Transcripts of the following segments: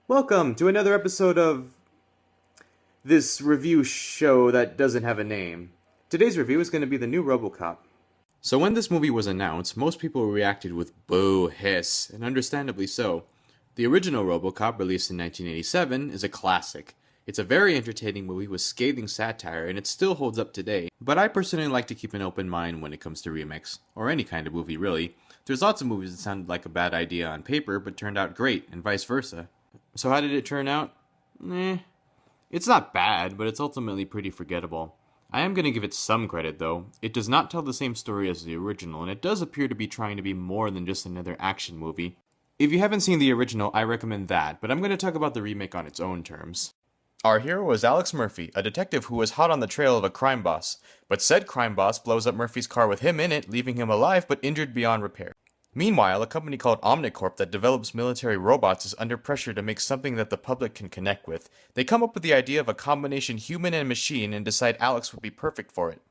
Welcome to another episode of this review show that doesn't have a name. Today's review is going to be the new RoboCop. So when this movie was announced, most people reacted with boo hiss, and understandably so. The original RoboCop, released in 1987, is a classic. It's a very entertaining movie with scathing satire, and it still holds up today. But I personally like to keep an open mind when it comes to remakes, or any kind of movie really. There's lots of movies that sounded like a bad idea on paper, but turned out great, and vice versa. So how did it turn out? It's not bad, but it's ultimately pretty forgettable. I am going to give it some credit, though. It does not tell the same story as the original, and it does appear to be trying to be more than just another action movie. If you haven't seen the original, I recommend that, but I'm going to talk about the remake on its own terms. Our hero was Alex Murphy, a detective who was hot on the trail of a crime boss. But said crime boss blows up Murphy's car with him in it, leaving him alive but injured beyond repair. Meanwhile, a company called Omnicorp that develops military robots is under pressure to make something that the public can connect with. They come up with the idea of a combination human and machine and decide Alex would be perfect for it.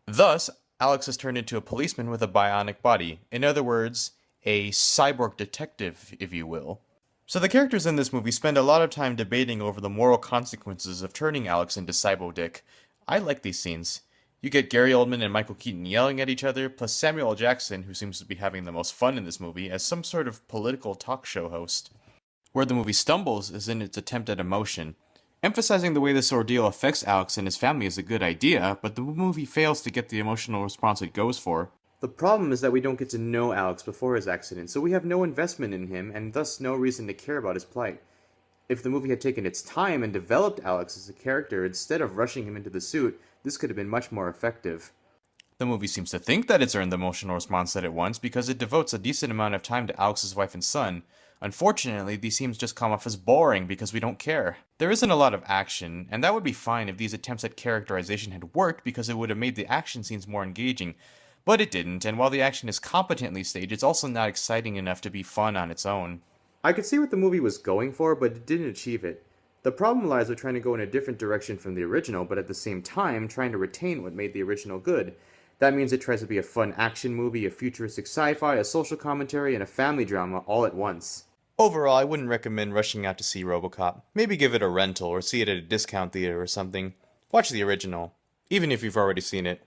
Thus, Alex is turned into a policeman with a bionic body. In other words, a cyborg detective, if you will. So the characters in this movie spend a lot of time debating over the moral consequences of turning Alex into Cybo Dick. I like these scenes. You get Gary Oldman and Michael Keaton yelling at each other, plus Samuel L. Jackson, who seems to be having the most fun in this movie, as some sort of political talk show host. Where the movie stumbles is in its attempt at emotion. Emphasizing the way this ordeal affects Alex and his family is a good idea, but the movie fails to get the emotional response it goes for. The problem is that we don't get to know Alex before his accident, so we have no investment in him, and thus no reason to care about his plight. If the movie had taken its time and developed Alex as a character instead of rushing him into the suit, this could have been much more effective. The movie seems to think that it's earned the emotional response that it wants because it devotes a decent amount of time to Alex's wife and son. Unfortunately, these scenes just come off as boring because we don't care. There isn't a lot of action, and that would be fine if these attempts at characterization had worked because it would have made the action scenes more engaging. But it didn't, and while the action is competently staged, it's also not exciting enough to be fun on its own. I could see what the movie was going for, but it didn't achieve it. The problem lies with trying to go in a different direction from the original, but at the same time, trying to retain what made the original good. That means it tries to be a fun action movie, a futuristic sci-fi, a social commentary, and a family drama all at once. Overall, I wouldn't recommend rushing out to see RoboCop. Maybe give it a rental or see it at a discount theater or something. Watch the original, even if you've already seen it.